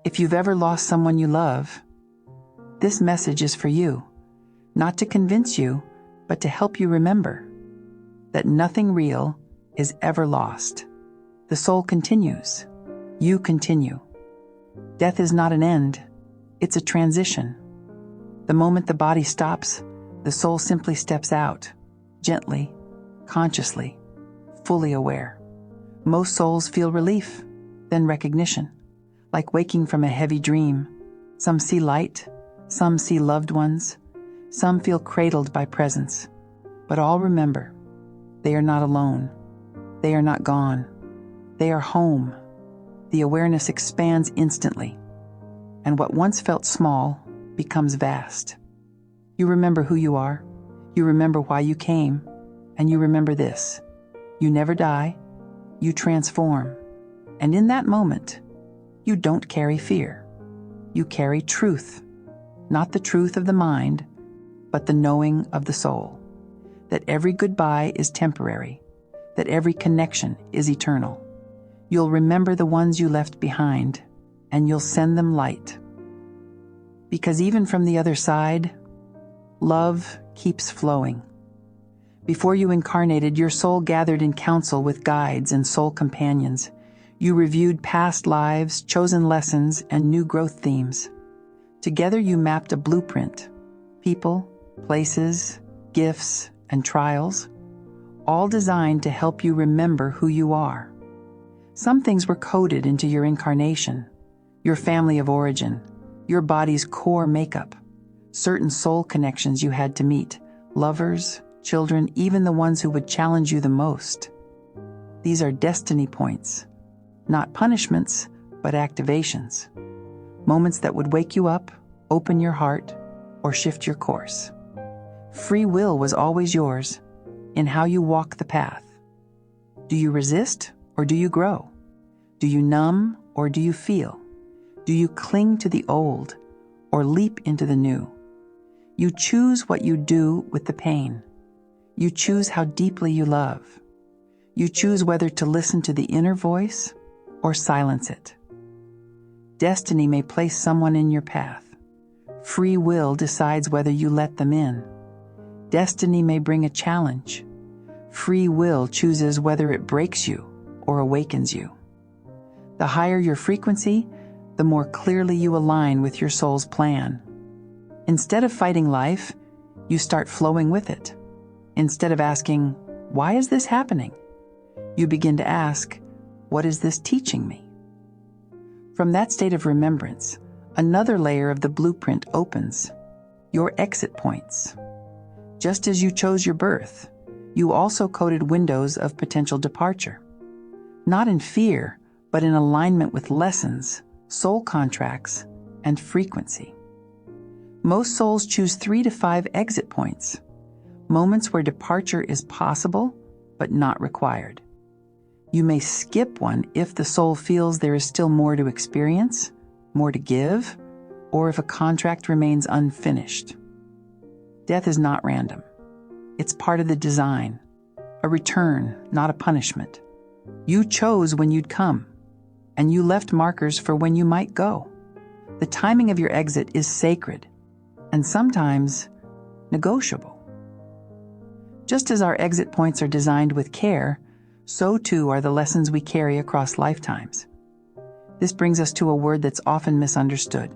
If you've ever lost someone you love, this message is for you, not to convince you, but to help you remember that nothing real is ever lost. The soul continues. You continue. Death is not an end. It's a transition. The moment the body stops, the soul simply steps out, gently, consciously, fully aware. Most souls feel relief, then recognition, like waking from a heavy dream. Some see light, some see loved ones, some feel cradled by presence. But all remember, they are not alone. They are not gone. They are home. The awareness expands instantly, and what once felt small becomes vast. You remember who you are, you remember why you came, and you remember this: you never die, you transform. And in that moment, you don't carry fear. You carry truth, not the truth of the mind, but the knowing of the soul, that every goodbye is temporary, that every connection is eternal. You'll remember the ones you left behind, and you'll send them light. Because even from the other side, love keeps flowing. Before you incarnated, your soul gathered in council with guides and soul companions. You reviewed past lives, chosen lessons, and new growth themes. Together you mapped a blueprint: people, places, gifts, and trials, all designed to help you remember who you are. Some things were coded into your incarnation, your family of origin, your body's core makeup, certain soul connections you had to meet, lovers, children, even the ones who would challenge you the most. These are destiny points, not punishments, but activations. Moments that would wake you up, open your heart, or shift your course. Free will was always yours in how you walk the path. Do you resist or do you grow? Do you numb or do you feel? Do you cling to the old or leap into the new? You choose what you do with the pain. You choose how deeply you love. You choose whether to listen to the inner voice or silence it. Destiny may place someone in your path. Free will decides whether you let them in. Destiny may bring a challenge. Free will chooses whether it breaks you or awakens you. The higher your frequency, the more clearly you align with your soul's plan. Instead of fighting life, you start flowing with it. Instead of asking, "Why is this happening?" you begin to ask, "What is this teaching me?" From that state of remembrance, another layer of the blueprint opens: your exit points. Just as you chose your birth, you also coded windows of potential departure. Not in fear, but in alignment with lessons, soul contracts, and frequency. Most souls choose 3 to 5 exit points, moments where departure is possible, but not required. You may skip one if the soul feels there is still more to experience, more to give, or if a contract remains unfinished. Death is not random. It's part of the design, a return, not a punishment. You chose when you'd come, and you left markers for when you might go. The timing of your exit is sacred, and sometimes negotiable. Just as our exit points are designed with care, so too are the lessons we carry across lifetimes. This brings us to a word that's often misunderstood: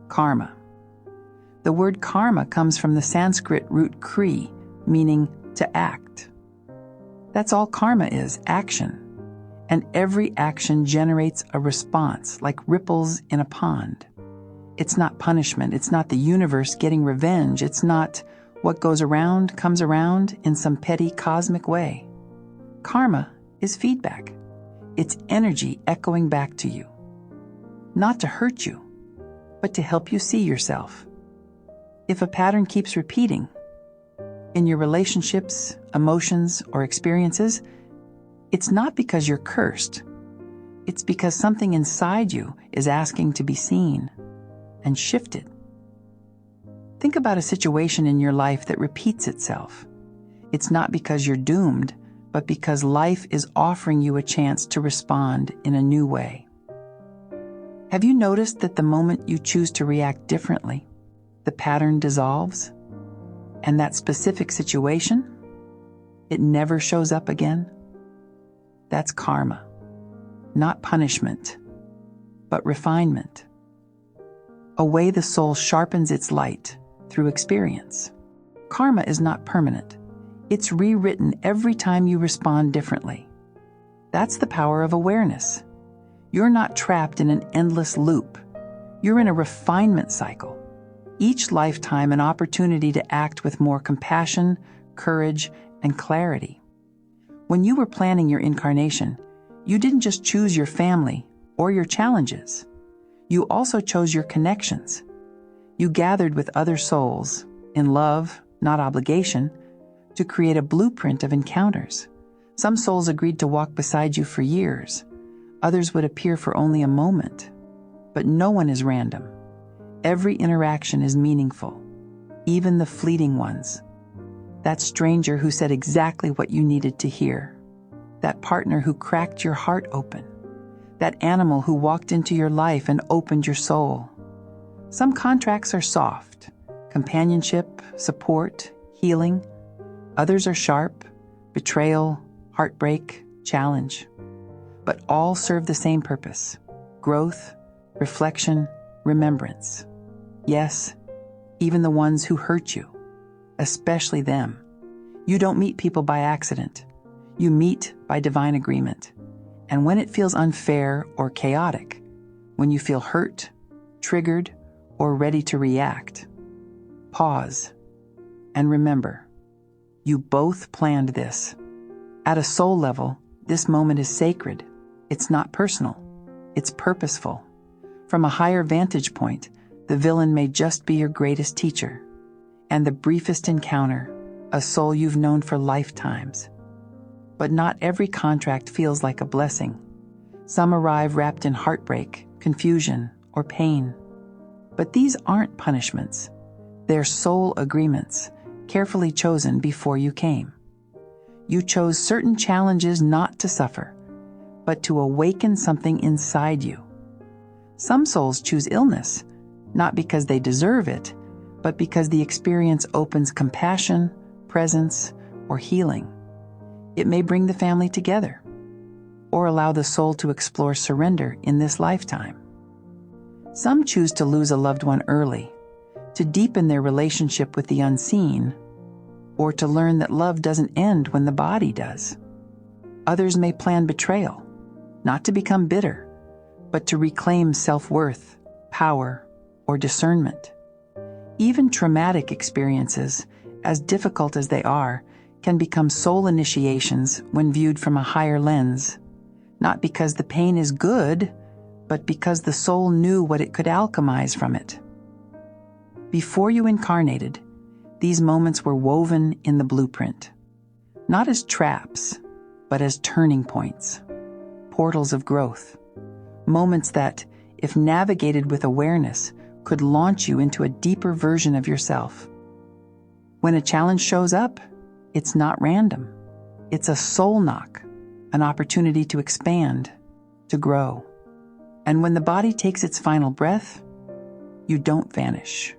karma. The word karma comes from the Sanskrit root kri, meaning to act. That's all karma is: action. And every action generates a response, like ripples in a pond. It's not punishment. It's not the universe getting revenge. It's not what goes around comes around in some petty cosmic way. Karma is feedback. It's energy echoing back to you. Not to hurt you, but to help you see yourself. If a pattern keeps repeating in your relationships, emotions, or experiences, it's not because you're cursed. It's because something inside you is asking to be seen and shifted. Think about a situation in your life that repeats itself. It's not because you're doomed, but because life is offering you a chance to respond in a new way. Have you noticed that the moment you choose to react differently, the pattern dissolves? And that specific situation, it never shows up again? That's karma. Not punishment, but refinement. A way the soul sharpens its light through experience. Karma is not permanent. It's rewritten every time you respond differently. That's the power of awareness. You're not trapped in an endless loop. You're in a refinement cycle. Each lifetime an opportunity to act with more compassion, courage, and clarity. When you were planning your incarnation, you didn't just choose your family or your challenges. You also chose your connections. You gathered with other souls, in love, not obligation, to create a blueprint of encounters. Some souls agreed to walk beside you for years. Others would appear for only a moment. But no one is random. Every interaction is meaningful, even the fleeting ones. That stranger who said exactly what you needed to hear. That partner who cracked your heart open. That animal who walked into your life and opened your soul. Some contracts are soft, companionship, support, healing. Others are sharp, betrayal, heartbreak, challenge. But all serve the same purpose: growth, reflection, remembrance. Yes, even the ones who hurt you, especially them. You don't meet people by accident. You meet by divine agreement. And when it feels unfair or chaotic, when you feel hurt, triggered, or ready to react, pause and remember, you both planned this. At a soul level, this moment is sacred. It's not personal. It's purposeful. From a higher vantage point, the villain may just be your greatest teacher, and the briefest encounter, a soul you've known for lifetimes. But not every contract feels like a blessing. Some arrive wrapped in heartbreak, confusion, or pain. But these aren't punishments. They're soul agreements, carefully chosen before you came. You chose certain challenges not to suffer, but to awaken something inside you. Some souls choose illness, not because they deserve it, but because the experience opens compassion, presence, or healing. It may bring the family together, or allow the soul to explore surrender in this lifetime. Some choose to lose a loved one early, to deepen their relationship with the unseen, or to learn that love doesn't end when the body does. Others may plan betrayal, not to become bitter, but to reclaim self-worth, power, or discernment. Even traumatic experiences, as difficult as they are, can become soul initiations when viewed from a higher lens, not because the pain is good, but because the soul knew what it could alchemize from it. Before you incarnated, these moments were woven in the blueprint, not as traps, but as turning points, portals of growth, moments that, if navigated with awareness, could launch you into a deeper version of yourself. When a challenge shows up, it's not random. It's a soul knock, an opportunity to expand, to grow. And when the body takes its final breath, you don't vanish.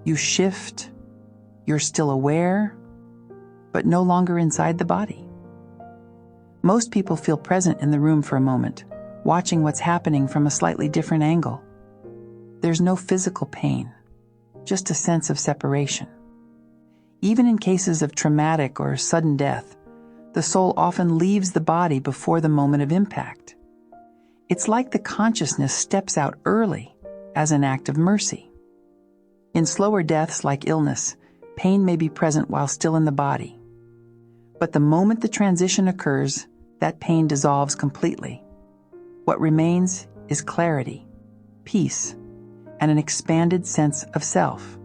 You shift. You're still aware, but no longer inside the body. Most people feel present in the room for a moment, watching what's happening from a slightly different angle. There's no physical pain, just a sense of separation. Even in cases of traumatic or sudden death, the soul often leaves the body before the moment of impact. It's like the consciousness steps out early as an act of mercy. In slower deaths like illness, pain may be present while still in the body. But the moment the transition occurs, that pain dissolves completely. What remains is clarity, peace, and an expanded sense of self.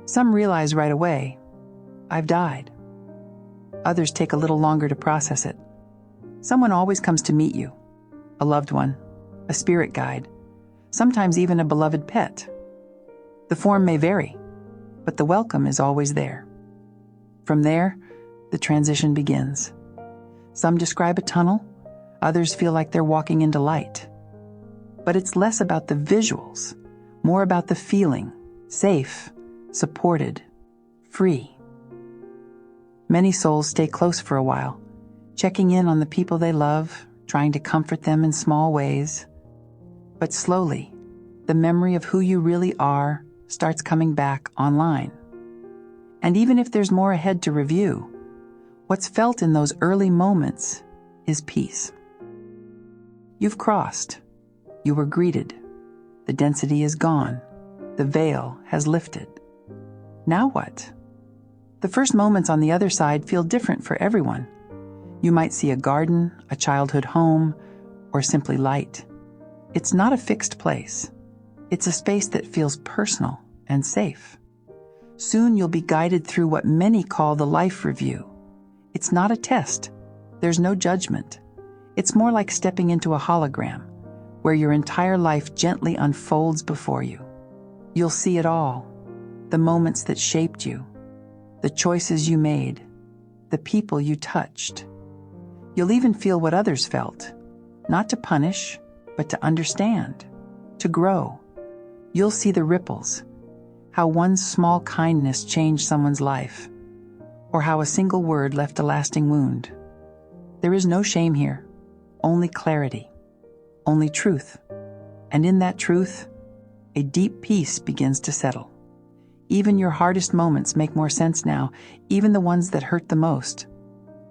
Some realize right away, I've died. Others take a little longer to process it. Someone always comes to meet you, a loved one, a spirit guide, sometimes even a beloved pet. The form may vary, but the welcome is always there. From there, the transition begins. Some describe a tunnel, others feel like they're walking into light. But it's less about the visuals, more about the feeling, safe, supported, free. Many souls stay close for a while, checking in on the people they love, trying to comfort them in small ways. But slowly, the memory of who you really are starts coming back online. And even if there's more ahead to review, what's felt in those early moments is peace. You've crossed. You were greeted. The density is gone. The veil has lifted. Now what? The first moments on the other side feel different for everyone. You might see a garden, a childhood home, or simply light. It's not a fixed place. It's a space that feels personal and safe. Soon you'll be guided through what many call the life review. It's not a test. There's no judgment. It's more like stepping into a hologram, where your entire life gently unfolds before you. You'll see it all, the moments that shaped you, the choices you made, the people you touched. You'll even feel what others felt, not to punish, but to understand, to grow. You'll see the ripples, how one small kindness changed someone's life, or how a single word left a lasting wound. There is no shame here, only clarity, only truth. And in that truth, a deep peace begins to settle. Even your hardest moments make more sense now, even the ones that hurt the most.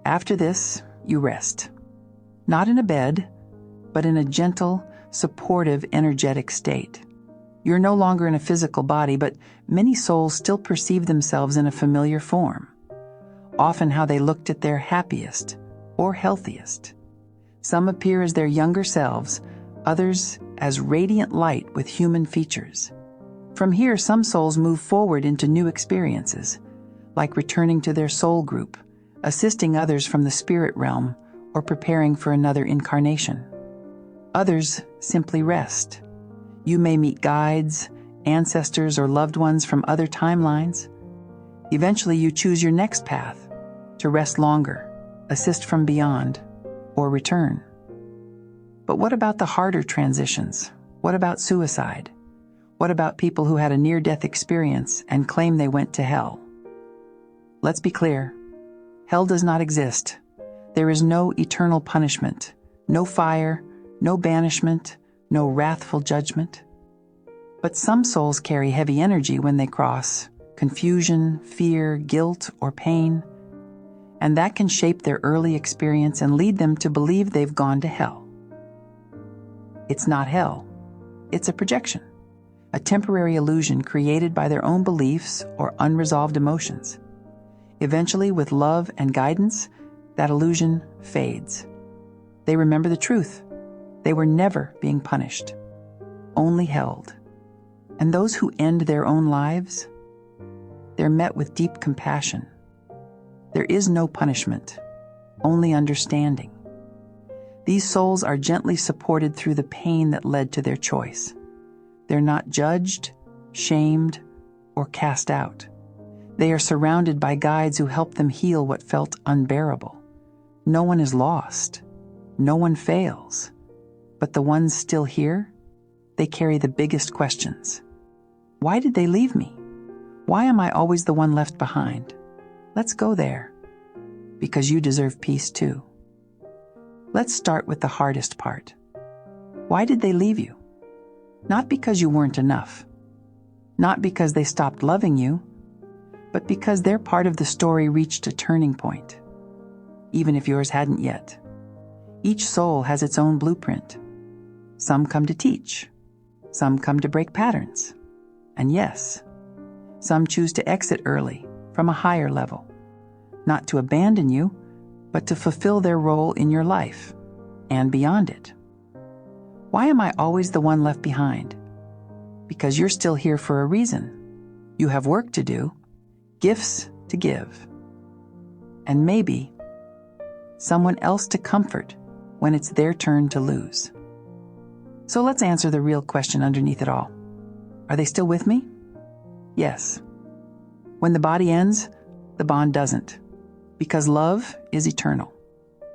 After this, you rest. Not in a bed, but in a gentle, supportive, energetic state. You're no longer in a physical body, but many souls still perceive themselves in a familiar form, often how they looked at their happiest or healthiest. Some appear as their younger selves, others as radiant light with human features. From here, some souls move forward into new experiences, like returning to their soul group, assisting others from the spirit realm, or preparing for another incarnation. Others simply rest. You may meet guides, ancestors, or loved ones from other timelines. Eventually, you choose your next path, to rest longer, assist from beyond, or return. But what about the harder transitions? What about suicide? What about people who had a near-death experience and claim they went to hell? Let's be clear. Hell does not exist. There is no eternal punishment, no fire, no banishment, no wrathful judgment. But some souls carry heavy energy when they cross, confusion, fear, guilt, or pain, and that can shape their early experience and lead them to believe they've gone to hell. It's not hell. It's a projection, a temporary illusion created by their own beliefs or unresolved emotions. Eventually, with love and guidance, that illusion fades. They remember the truth. They were never being punished, only held. And those who end their own lives, they're met with deep compassion. There is no punishment, only understanding. These souls are gently supported through the pain that led to their choice. They're not judged, shamed, or cast out. They are surrounded by guides who help them heal what felt unbearable. No one is lost. No one fails. But the ones still here, they carry the biggest questions. Why did they leave me? Why am I always the one left behind? Let's go there, because you deserve peace too. Let's start with the hardest part. Why did they leave you? Not because you weren't enough, not because they stopped loving you, but because their part of the story reached a turning point, even if yours hadn't yet. Each soul has its own blueprint. Some come to teach, some come to break patterns, and yes, some choose to exit early from a higher level, not to abandon you, but to fulfill their role in your life and beyond it. Why am I always the one left behind? Because you're still here for a reason. You have work to do, gifts to give, and maybe someone else to comfort when it's their turn to lose. So let's answer the real question underneath it all. Are they still with me? Yes. When the body ends, the bond doesn't, because love is eternal.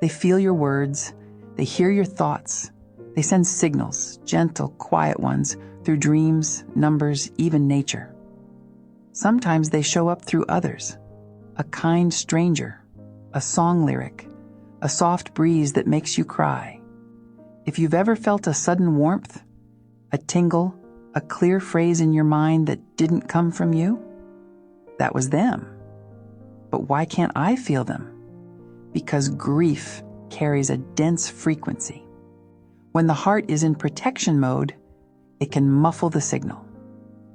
They feel your words, they hear your thoughts, They send signals, gentle, quiet ones, through dreams, numbers, even nature. Sometimes they show up through others, a kind stranger, a song lyric, a soft breeze that makes you cry. If you've ever felt a sudden warmth, a tingle, a clear phrase in your mind that didn't come from you, that was them. But why can't I feel them? Because grief carries a dense frequency. When the heart is in protection mode, it can muffle the signal.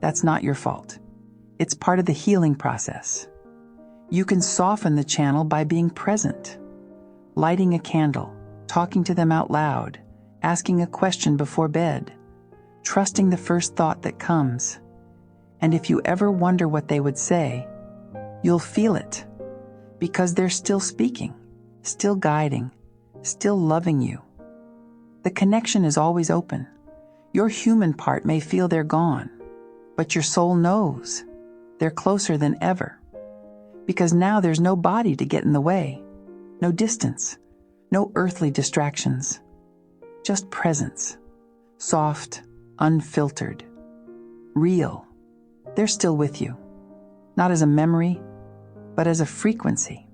That's not your fault. It's part of the healing process. You can soften the channel by being present, lighting a candle, talking to them out loud, asking a question before bed, trusting the first thought that comes. And if you ever wonder what they would say, you'll feel it, because they're still speaking, still guiding, still loving you. The connection is always open. Your human part may feel they're gone, but your soul knows they're closer than ever. Because now there's no body to get in the way, no distance, no earthly distractions, just presence, soft, unfiltered, real. They're still with you, not as a memory, but as a frequency.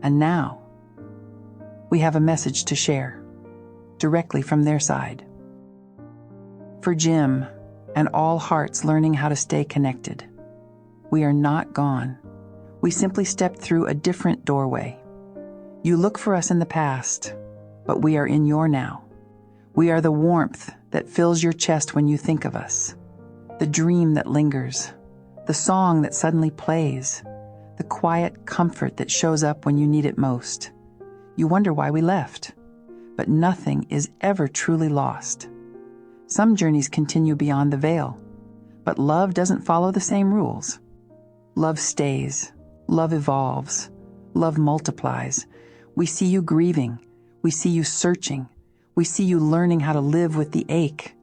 And now, we have a message to share, directly from their side. For Jim and all hearts learning how to stay connected, we are not gone. We simply stepped through a different doorway. You look for us in the past, but we are in your now. We are the warmth that fills your chest when you think of us, the dream that lingers, the song that suddenly plays, the quiet comfort that shows up when you need it most. You wonder why we left, but nothing is ever truly lost. Some journeys continue beyond the veil, but love doesn't follow the same rules. Love stays, love evolves, love multiplies. We see you grieving, we see you searching, we see you learning how to live with the ache,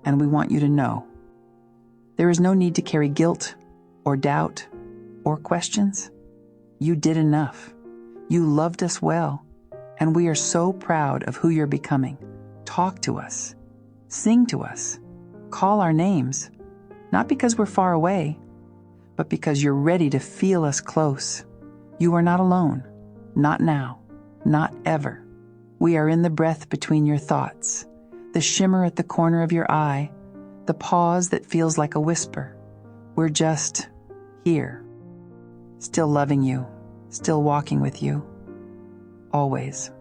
and we want you to know. There is no need to carry guilt or doubt or questions. You did enough. You loved us well, and we are so proud of who you're becoming. Talk to us. Sing to us. Call our names, not because we're far away, but because you're ready to feel us close. You are not alone. Not now. Not ever. We are in the breath between your thoughts, the shimmer at the corner of your eye, the pause that feels like a whisper. We're just here, still loving you, still walking with you, always.